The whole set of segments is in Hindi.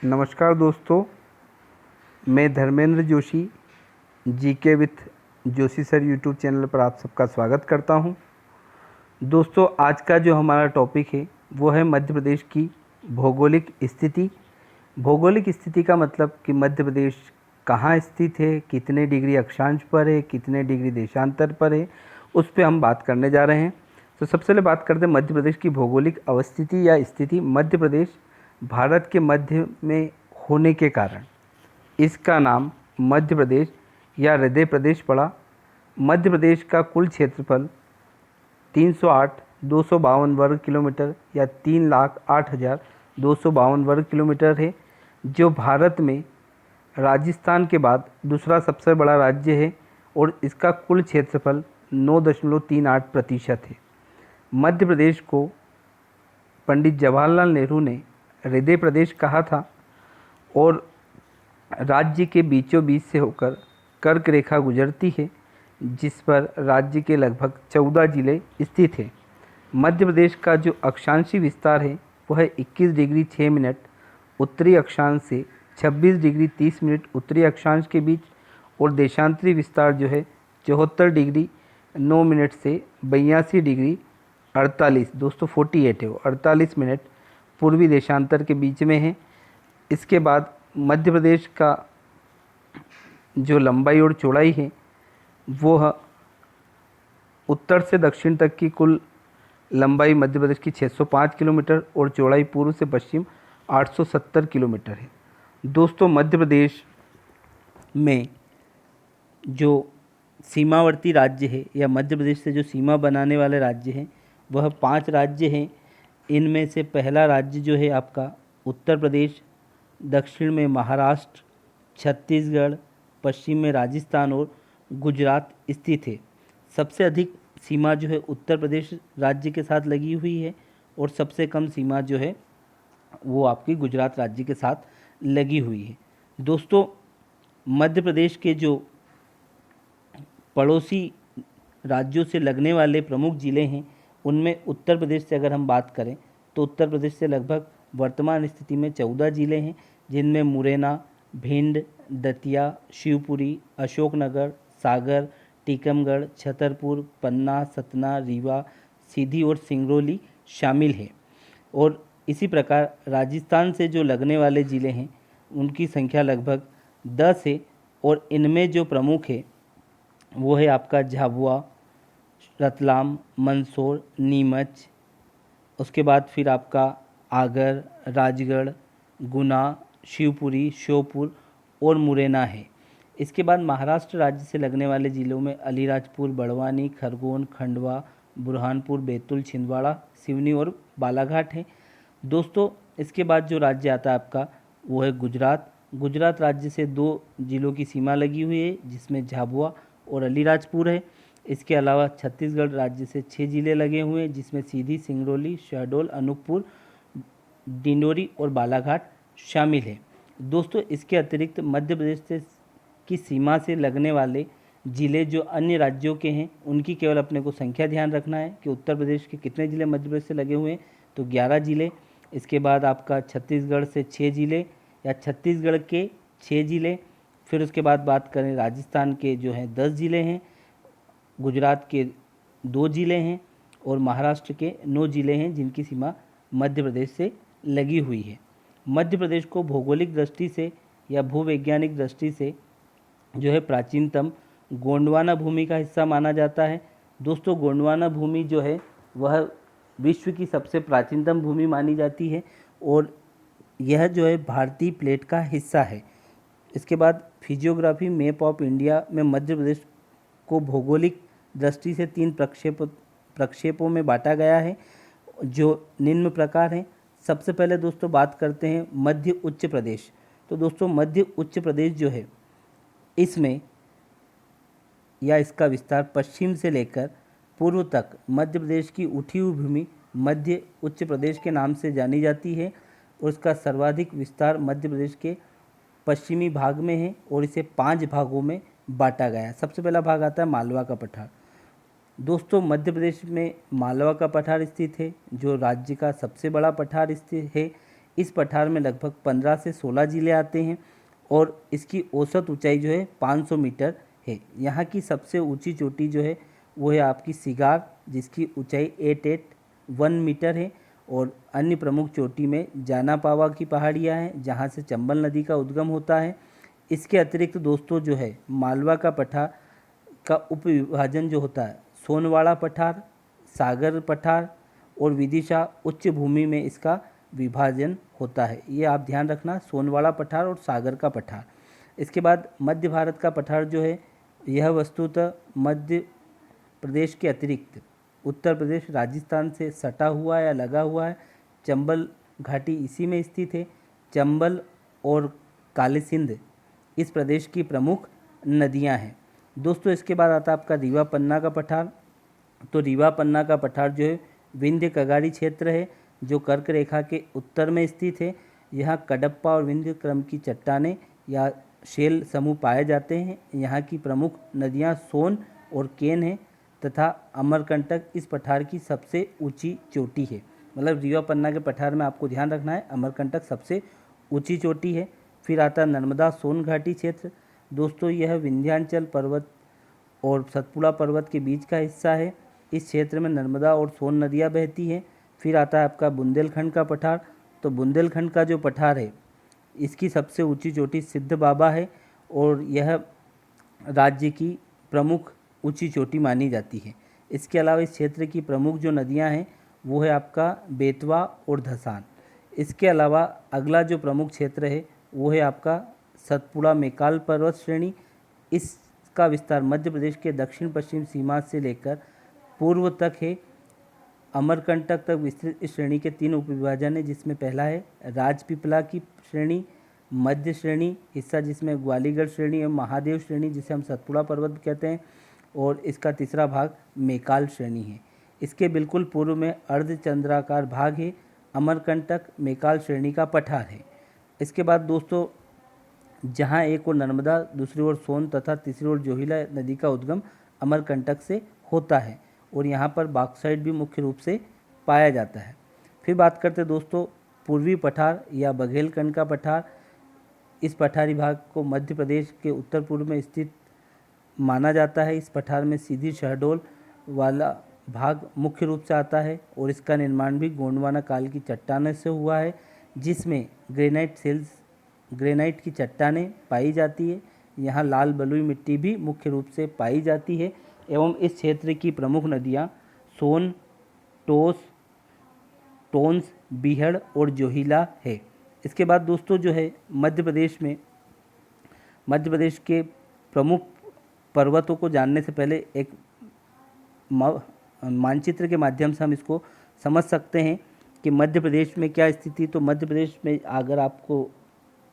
नमस्कार दोस्तों, मैं Dharmendra Joshi GK with Joshi sir YouTube channel पर आप सबका स्वागत करता हूं। दोस्तों, आज का जो हमारा टॉपिक है वो है मध्य प्रदेश की भौगोलिक स्थिति। भौगोलिक स्थिति का मतलब कि मध्य प्रदेश कहाँ स्थित है, कितने डिग्री अक्षांश पर है, कितने डिग्री देशांतर पर है, उस पर हम बात करने जा रहे हैं। तो सबसे पहले बात करते हैं मध्य प्रदेश की भौगोलिक अवस्थिति या स्थिति। मध्य प्रदेश भारत के मध्य में होने के कारण इसका नाम मध्य प्रदेश या हृदय प्रदेश पड़ा। मध्य प्रदेश का कुल क्षेत्रफल 308,252 वर्ग किलोमीटर या 3,08,252 वर्ग किलोमीटर है, जो भारत में राजस्थान के बाद दूसरा सबसे बड़ा राज्य है और इसका कुल क्षेत्रफल 9.38% है। मध्य प्रदेश को पंडित जवाहरलाल नेहरू ने हृदय प्रदेश कहा था और राज्य के बीचों बीच से होकर कर्क रेखा गुजरती है, जिस पर राज्य के लगभग 14 जिले स्थित हैं। मध्य प्रदेश का जो अक्षांशीय विस्तार है वह है 21 डिग्री 6 मिनट उत्तरी अक्षांश से 26 डिग्री 30 मिनट उत्तरी अक्षांश के बीच, और देशांतरी विस्तार जो है 74 डिग्री 9 मिनट से 82 डिग्री 48 दोस्तों 48 है वो 48 मिनट पूर्वी देशांतर के बीच में है। इसके बाद मध्य प्रदेश का जो लंबाई और चौड़ाई है वो उत्तर से दक्षिण तक की कुल लंबाई मध्य प्रदेश की 605 किलोमीटर और चौड़ाई पूर्व से पश्चिम 870 किलोमीटर है। दोस्तों, मध्य प्रदेश में जो सीमावर्ती राज्य है या मध्य प्रदेश से जो सीमा बनाने वाले राज्य हैं वह 5 राज्य हैं। इनमें से पहला राज्य जो है आपका उत्तर प्रदेश, दक्षिण में महाराष्ट्र, छत्तीसगढ़, पश्चिम में राजस्थान और गुजरात स्थित है। सबसे अधिक सीमा जो है उत्तर प्रदेश राज्य के साथ लगी हुई है और सबसे कम सीमा जो है वो आपकी गुजरात राज्य के साथ लगी हुई है। दोस्तों, मध्य प्रदेश के जो पड़ोसी राज्यों से लगने वाले प्रमुख ज़िले हैं उनमें उत्तर प्रदेश से अगर हम बात करें तो उत्तर प्रदेश से लगभग वर्तमान स्थिति में 14 ज़िले हैं, जिनमें मुरैना, भिंड, दतिया, शिवपुरी, अशोकनगर, सागर, टीकमगढ़, छतरपुर, पन्ना, सतना, रीवा, सीधी और सिंगरौली शामिल है। और इसी प्रकार राजस्थान से जो लगने वाले ज़िले हैं उनकी संख्या लगभग 10 है और इनमें जो प्रमुख है वो है आपका झाबुआ, रतलाम, मंदसौर, नीमच, उसके बाद फिर आपका आगर, राजगढ़, गुना, शिवपुरी, श्योपुर और मुरैना है। इसके बाद महाराष्ट्र राज्य से लगने वाले ज़िलों में अलीराजपुर, बड़वानी, खरगोन, खंडवा, बुरहानपुर, बैतूल, छिंदवाड़ा, सिवनी और बालाघाट है। दोस्तों, इसके बाद जो राज्य आता है आपका वो है गुजरात। गुजरात राज्य से 2 ज़िलों की सीमा लगी हुई है, जिसमें झाबुआ और अलीराजपुर है। इसके अलावा छत्तीसगढ़ राज्य से 6 ज़िले लगे हुए हैं, जिसमें सीधी, सिंगरौली, शहडोल, अनूपपुर, डिंडोरी और बालाघाट शामिल है। दोस्तों, इसके अतिरिक्त मध्य प्रदेश से की सीमा से लगने वाले ज़िले जो अन्य राज्यों के हैं उनकी केवल अपने को संख्या ध्यान रखना है कि उत्तर प्रदेश के कितने ज़िले मध्य प्रदेश से लगे हुए हैं, तो 11 ज़िले। इसके बाद आपका छत्तीसगढ़ से 6 ज़िले या छत्तीसगढ़ के 6 ज़िले। फिर उसके बाद बात करें राजस्थान के जो हैं 10 ज़िले हैं, गुजरात के 2 ज़िले हैं और महाराष्ट्र के 9 ज़िले हैं जिनकी सीमा मध्य प्रदेश से लगी हुई है। मध्य प्रदेश को भौगोलिक दृष्टि से या भूवैज्ञानिक दृष्टि से जो है प्राचीनतम गोंडवाना भूमि का हिस्सा माना जाता है। दोस्तों, गोंडवाना भूमि जो है वह विश्व की सबसे प्राचीनतम भूमि मानी जाती है और यह जो है भारतीय प्लेट का हिस्सा है। इसके बाद फिजियोग्राफी मैप ऑफ इंडिया में मध्य प्रदेश को भौगोलिक दृष्टि से 3 प्रक्षेपों में बांटा गया है, जो निम्न प्रकार हैं। सबसे पहले दोस्तों बात करते हैं मध्य उच्च प्रदेश। तो दोस्तों, मध्य उच्च प्रदेश जो है इसमें या इसका विस्तार पश्चिम से लेकर पूर्व तक मध्य प्रदेश की उठी हुई भूमि मध्य उच्च प्रदेश के नाम से जानी जाती है और इसका सर्वाधिक विस्तार मध्य प्रदेश के पश्चिमी भाग में है और इसे 5 भागों में बांटा गया है। सबसे पहला भाग आता है मालवा का पठार। दोस्तों, मध्य प्रदेश में मालवा का पठार स्थित है, जो राज्य का सबसे बड़ा पठार स्थित है। इस पठार में लगभग 15 से 16 जिले आते हैं और इसकी औसत ऊंचाई जो है 500 मीटर है। यहाँ की सबसे ऊंची चोटी जो है वो है आपकी सिगार, जिसकी ऊंचाई 881 मीटर है। और अन्य प्रमुख चोटी में जानापावा की पहाड़ियाँ हैं, जहाँ से चंबल नदी का उद्गम होता है। इसके अतिरिक्त दोस्तों जो है मालवा का पठार का उपविभाजन जो होता है सोनवाड़ा पठार, सागर पठार और विदिशा उच्च भूमि में इसका विभाजन होता है। ये आप ध्यान रखना, सोनवाड़ा पठार और सागर का पठार। इसके बाद मध्य भारत का पठार जो है यह वस्तुतः मध्य प्रदेश के अतिरिक्त उत्तर प्रदेश, राजस्थान से सटा हुआ या लगा हुआ है। चंबल घाटी इसी में स्थित है। चंबल और काली सिंध इस प्रदेश की प्रमुख नदियां हैं। दोस्तों इसके बाद आता है आपका रीवा पन्ना का पठार। तो रीवा पन्ना का पठार जो है विंध्य कगारी क्षेत्र है, जो कर्क रेखा के उत्तर में स्थित है। यहाँ कडप्पा और विंध्य क्रम की चट्टानें या शेल समूह पाए जाते हैं। यहाँ की प्रमुख नदियाँ सोन और केन हैं तथा अमरकंटक इस पठार की सबसे ऊंची चोटी है। मतलब रीवा पन्ना के पठार में आपको ध्यान रखना है, अमरकंटक सबसे ऊंची चोटी है। फिर आता है नर्मदा सोन घाटी क्षेत्र। दोस्तों यह विंध्याचल पर्वत और सतपुड़ा पर्वत के बीच का हिस्सा है। इस क्षेत्र में नर्मदा और सोन नदियाँ बहती हैं। फिर आता है आपका बुंदेलखंड का पठार। तो बुंदेलखंड का जो पठार है इसकी सबसे ऊंची चोटी सिद्ध बाबा है और यह राज्य की प्रमुख ऊंची चोटी मानी जाती है। इसके अलावा इस क्षेत्र की प्रमुख जो नदियां हैं वो है आपका बेतवा और धसान। इसके अलावा अगला जो प्रमुख क्षेत्र है वो है आपका सतपुड़ा मेकाल पर्वत श्रेणी। इसका विस्तार मध्य प्रदेश के दक्षिण पश्चिम सीमा से लेकर पूर्व तक है। अमरकंटक तक विस्तृत इस श्रेणी के 3 उपविभाजन है, जिसमें पहला है राजपीपला की श्रेणी, मध्य श्रेणी हिस्सा जिसमें ग्वालीगढ़ श्रेणी एवं महादेव श्रेणी जिसे हम सतपुड़ा पर्वत कहते हैं, और इसका तीसरा भाग मेकाल श्रेणी है। इसके बिल्कुल पूर्व में अर्धचंद्राकार भाग है। अमरकंटक मेकाल श्रेणी का पठार है। इसके बाद दोस्तों जहां एक ओर नर्मदा, दूसरी ओर सोन तथा तीसरी ओर जोहिला नदी का उद्गम अमरकंटक से होता है और यहाँ पर बॉक्साइट भी मुख्य रूप से पाया जाता है। फिर बात करते हैं दोस्तों पूर्वी पठार या बघेलखंड का पठार। इस पठारी भाग को मध्य प्रदेश के उत्तर पूर्व में स्थित माना जाता है। इस पठार में सीधी शहडोल वाला भाग मुख्य रूप से आता है और इसका निर्माण भी गोंडवाना काल की चट्टानों से हुआ है, जिसमें ग्रेनाइट की चट्टानें पाई जाती है। यहाँ लाल बलुई मिट्टी भी मुख्य रूप से पाई जाती है एवं इस क्षेत्र की प्रमुख नदियाँ सोन, टोंस, बीहड़ और जोहिला है। इसके बाद दोस्तों जो है मध्य प्रदेश के प्रमुख पर्वतों को जानने से पहले एक मानचित्र के माध्यम से हम इसको समझ सकते हैं कि मध्य प्रदेश में क्या स्थिति। तो मध्य प्रदेश में अगर आपको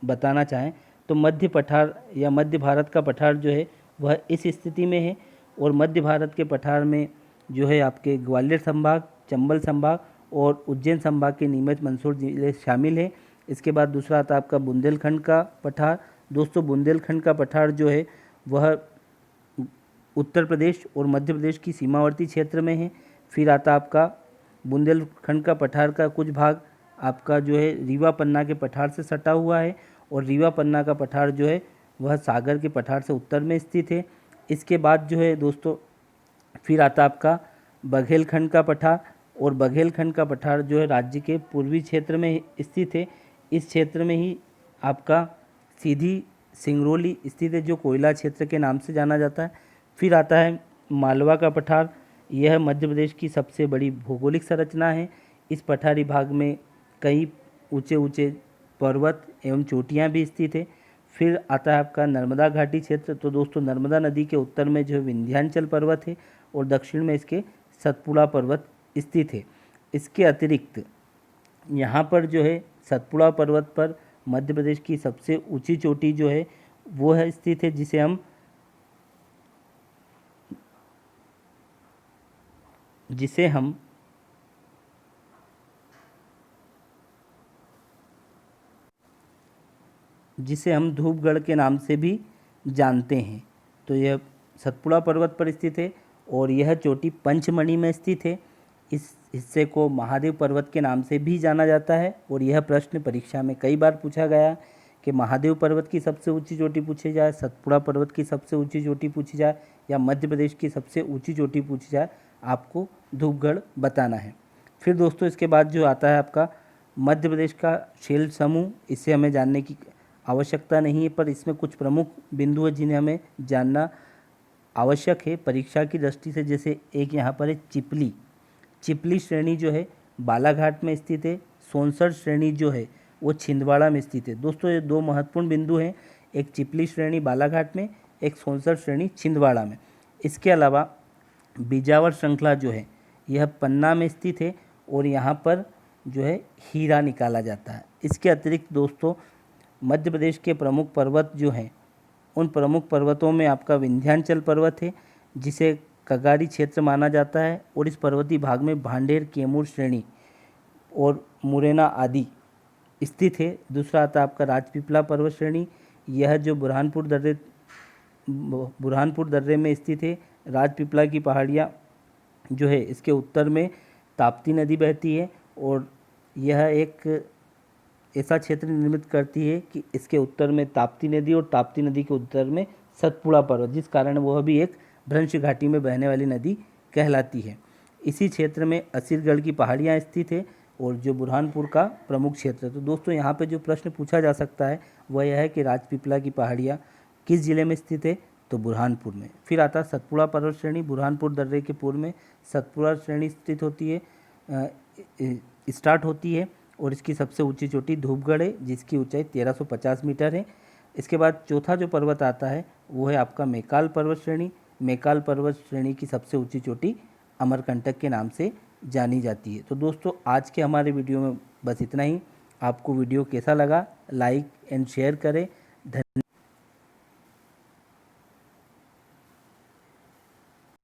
बताना चाहें तो मध्य पठार या मध्य भारत का पठार जो है वह इस स्थिति में है और मध्य भारत के पठार में जो है आपके ग्वालियर संभाग, चंबल संभाग और उज्जैन संभाग के नीमच, मंदसौर जिले शामिल हैं। इसके बाद दूसरा आता है आपका बुंदेलखंड का पठार। दोस्तों बुंदेलखंड का पठार जो है वह उत्तर प्रदेश और मध्य प्रदेश की सीमावर्ती क्षेत्र में है। फिर आता आपका बुंदेलखंड का पठार का कुछ भाग आपका जो है रीवा पन्ना के पठार से सटा हुआ है और रीवा पन्ना का पठार जो है वह सागर के पठार से उत्तर में स्थित है। इसके बाद जो है दोस्तों फिर आता आपका बघेलखंड का पठार और बघेलखंड का पठार जो है राज्य के पूर्वी क्षेत्र में स्थित है। इस क्षेत्र में ही आपका सीधी सिंगरौली स्थित है जो कोयला क्षेत्र के नाम से जाना जाता है। फिर आता है मालवा का पठार। यह मध्य प्रदेश की सबसे बड़ी भौगोलिक संरचना है। इस पठारी भाग में कई ऊंचे ऊंचे पर्वत एवं चोटियां भी स्थित है। फिर आता है आपका नर्मदा घाटी क्षेत्र। तो दोस्तों नर्मदा नदी के उत्तर में जो है विंध्याचल पर्वत है और दक्षिण में इसके सतपुड़ा पर्वत स्थित है। इसके अतिरिक्त यहाँ पर जो है सतपुड़ा पर्वत पर मध्य प्रदेश की सबसे ऊंची चोटी जो है वो है स्थित है, जिसे हम धूपगढ़ के नाम से भी जानते हैं। तो यह सतपुड़ा पर्वत पर स्थित है और यह चोटी पंचमढ़ी में स्थित है। इस हिस्से को महादेव पर्वत के नाम से भी जाना जाता है। और यह प्रश्न परीक्षा में कई बार पूछा गया कि महादेव पर्वत की सबसे ऊंची चोटी पूछी जाए, सतपुड़ा पर्वत की सबसे ऊंची चोटी पूछी जाए, या मध्य प्रदेश की सबसे ऊंची चोटी पूछी जाए, आपको धूपगढ़ बताना है। फिर दोस्तों इसके बाद जो आता है आपका मध्य प्रदेश का शैल समूह, इसे हमें जानने की आवश्यकता नहीं है, पर इसमें कुछ प्रमुख बिंदु हैं जिन्हें हमें जानना आवश्यक है परीक्षा की दृष्टि से। जैसे एक यहाँ पर है चिपली। चिपली श्रेणी जो है बालाघाट में स्थित है। सोनसर श्रेणी जो है वो छिंदवाड़ा में स्थित है। दोस्तों ये दो महत्वपूर्ण बिंदु हैं, एक चिपली श्रेणी बालाघाट में, एक सोनसर श्रेणी छिंदवाड़ा में। इसके अलावा बिजावर श्रृंखला जो है यह पन्ना में स्थित है और यहाँ पर जो है हीरा निकाला जाता है। इसके अतिरिक्त दोस्तों मध्य प्रदेश के प्रमुख पर्वत जो हैं उन प्रमुख पर्वतों में आपका विंध्याचल पर्वत है, जिसे कगारी क्षेत्र माना जाता है, और इस पर्वतीय भाग में भांडेर, कैमूर श्रेणी और मुरैना आदि स्थित है। दूसरा आता है आपका राजपीपला पर्वत श्रेणी, यह जो बुरहानपुर दर्रे में स्थित है। राजपीपला की पहाड़ियाँ जो है इसके उत्तर में ताप्ती नदी बहती है और यह एक ऐसा क्षेत्र निर्मित करती है कि इसके उत्तर में ताप्ती नदी और ताप्ती नदी के उत्तर में सतपुड़ा पर्वत, जिस कारण वह भी एक भ्रंश घाटी में बहने वाली नदी कहलाती है। इसी क्षेत्र में असीरगढ़ की पहाड़ियाँ स्थित है और जो बुरहानपुर का प्रमुख क्षेत्र है। तो दोस्तों यहाँ पे जो प्रश्न पूछा जा सकता है वह यह है कि राजपीपला की पहाड़ियाँ किस जिले में स्थित है, तो बुरहानपुर में। फिर आता है सतपुड़ा पर्वत श्रेणी, बुरहानपुर दर्रे के पूर्व में सतपुड़ा श्रेणी स्थित होती है, स्टार्ट होती है, और इसकी सबसे ऊंची चोटी धूपगढ़ है जिसकी ऊंचाई 1350 मीटर है। इसके बाद चौथा जो पर्वत आता है वो है आपका मैकाल पर्वत श्रेणी। मैकाल पर्वत श्रेणी की सबसे ऊंची चोटी अमरकंटक के नाम से जानी जाती है। तो दोस्तों आज के हमारे वीडियो में बस इतना ही। आपको वीडियो कैसा लगा, लाइक एंड शेयर करें। धन्यवाद।